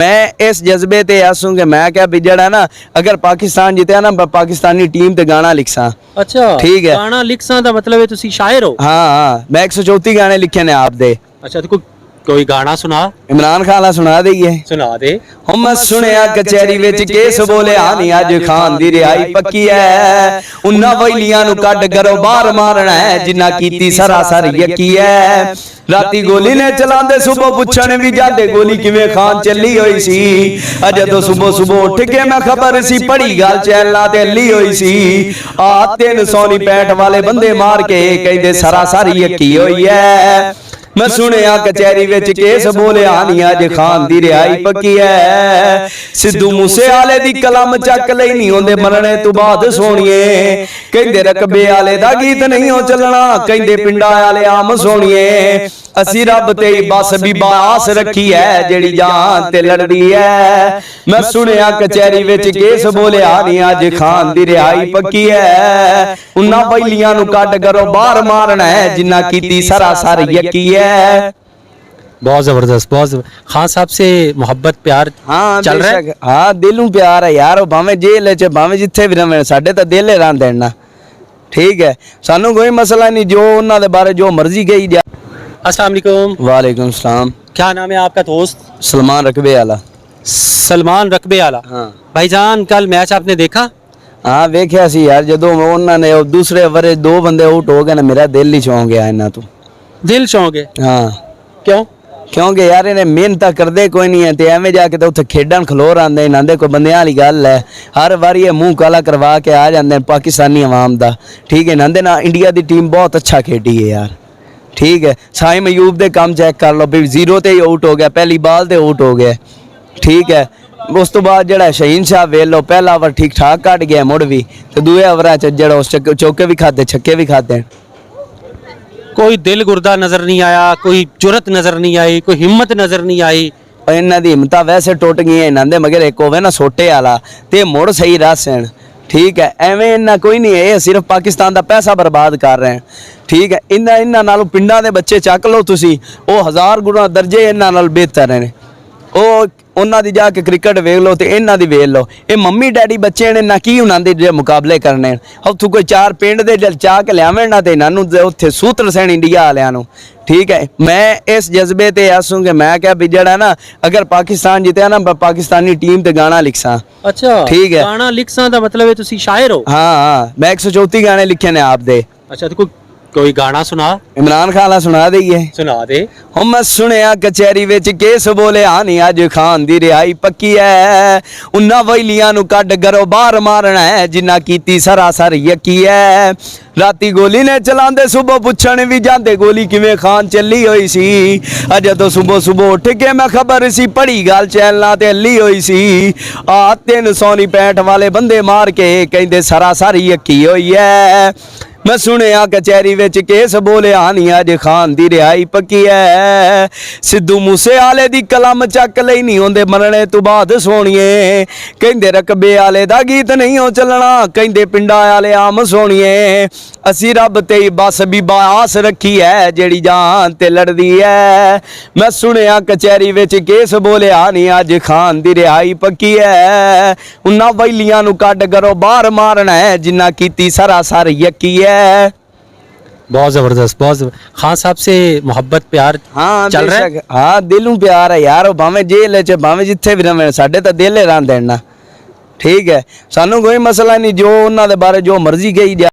मैं इस जज्बे ते आसूं कि मैं क्या भी जड़ा ना अगर पाकिस्तान जितया ना पाकिस्तानी टीम ते गाना लिखसा। अच्छा ठीक है। गाना लिखसा दा मतलब है तुसी शायर हो? हाँ हाँ मैं 134 गाने लिखे ने आप दे। अच्छा तो कोई गाना सुना। इमरान खान ला सुना देइए। सुना दे। हम सुनिया कचहरी विच केस बोले आनी अज खान दी रिहाई पक्की है। उन्ना वैलियां नु कड करो बाहर मारना है जिन्ना कीती सरासर यकी है। राती गोली ने चलांदे सुबह पुछण भी जाते गोली किवें खान चली होई सी। अज तो सुबह सुबह उठ के मैं खबर सी पड़ी गल चैनला ते ली होई सी। आ 365 वाले बंदे मार के कहंदे सरासर यकी होई है। मैं सुनिया कचहरी विच केस बोले आनी अज खान दी रिहाई पक्की है। सिद्धू मूसे आले दी कलम चक लई नहीं होंदे मरने तू बाद सोनिए। कहंदे रकबे आले दा गीत नहीं हो चलना कहंदे पिंडा आले आम सोनिए। असी रब ते बस भी बास रखी है जेड़ी जान ते लड़दी है। मैं सुनिया कचहरी विच केस बोले आनी अज खान दी रिहाई पक्की है। उन्ना बैलियां नु कट करो बाहर मारना है जिन्ना कीती सरासर यकी है। बहुत जबरदस्त खान साहब से मोहब्बत प्यार हाँ चल रहा है। हाँ दिलों प्यार है यार भावे जेल च भावे जिथे भी रहे साडे तो दिल रन देना। ठीक है सानू कोई मसला नहीं जो उन्हां दे बारे जो मर्जी कही जा। अस्सलाम वालेकुम। वालेकुम सलाम। क्या नाम है आपका दोस्त? सलमान रकबे आला। सलमान रकबे आला। हाँ भाईजान कल मैच आपने देखा? हाँ वेख्या सी यार जदों उन्होंने दूसरे ओवर 2 बंदे आउट हो गए ना मेरा दिल ही चौंक गया इन्हां तो। दिल चौंक गए? हाँ क्यों? क्योंकि यार इन्हें मेहनत करते कोई नहीं है ते एवें जाके तो उत्थे खेडन खलोर आंदे इन्हां कोई बंदियां वाली गल है। हर बारी ये मुंह काला करवा के आ जाते हैं पाकिस्तानी अवाम दा। ठीक है इन्हां दे ना इंडिया दी टीम बहुत अच्छा खेडी है यार। ठीक है साइम अयूब दे काम चेक कर लो भी 0 ते ही आउट हो गया पहली बाल ते आउट हो गया। ठीक है उस तो बाद जड़ा शहीन शाह वेख लो पहला ओवर ठीक ठाक कट गया मुड़ भी ते दूए ओवरां च जड़ा उस चौके भी खाते छक्के भी खाते। कोई दिल गुर्दा नजर नहीं आया, कोई जुरत नजर नहीं आई, कोई हिम्मत नजर नहीं आई। इन्हां दी हिम्मतां वैसे टुट गई इन्हां दे मगर एक होवे ना सोटे वाला ते मुड़ सही रसन। ठीक है एवें इन्ना कोई नहीं है सिर्फ पाकिस्तान का पैसा बर्बाद कर रहे हैं। ठीक है इन्हां नालों पिंडां दे बच्चे चक लो तुसी वो 1000 गुणा दर्जे इन्हां नाल बेहतर हैं। उन्हां दी जाके क्रिकेट वेख लो ते इन्हां दी वेख लो ये मम्मी डैडी बच्चे ने ना की उन्हां दे मुकाबले करने। उत्थों कोई 4 पिंड दे चा के लियावें ना ते इन्हां नूं उत्थे सूत्र सैन इंडिया वालियां नूं। ठीक है मैं इस जज्बे ते आसूं कि मैं क्या भी जड़ा ना अगर पाकिस्तान जितया ना पाकिस्तानी टीम ते गाना लिखसा। अच्छा ठीक है। गाना लिखसा दा मतलब है तुसी शायर हो? हाँ हाँ मैं 134 गाने लिखे ने आप दे। अच्छा तो कोई गाना सुना। इमरान खान ला सुना देइए। सुना दे। हम सुनिया कचहरी विच केस बोले आनी अज खान दी रिहाई पक्की है। उन्ना वैलियां नु कड करो बाहर मारना है जिन्ना कीती सरासर यकी है। राती गोली ने चलांदे सुबह पुछण भी जाते गोली किवें खान चली होई सी। अज तो सुबह सुबह उठ के मैं खबर सी पड़ी गल चैनला ते ली होई सी। आ 365 वाले बंदे मार के कहंदे सरासर यकी होई है। मैं सुनिया कचहरी विच केस बोले आनी अज खान दी रिहाई पक्की है। सिद्धू मूसे आले दी कलम चक लई नहीं होंदे मरने तू बाद सोनिए। कहंदे रकबे आले दा गीत नहीं हो चलना कहंदे पिंडा आले आम सोनिए। असी रब ते बस भी बास रखी है जेड़ी जान ते लड़दी है। मैं सुनिया कचहरी विच केस बोले आनी अज खान दी रिहाई पक्की है। उन्ना वैलियां नु कड करो बाहर मारना है जिन्ना कीती सरासर यकी है। बहुत जबरदस्त खान साहब से मोहब्बत प्यार हाँ चल रहा है। हाँ दिलों प्यार है यार भावे जेल च भावे जिथे भी रहे साडे तो दिल रन देना। ठीक है सानू कोई मसला नहीं जो उन्हां दे बारे जो मर्जी कही जा।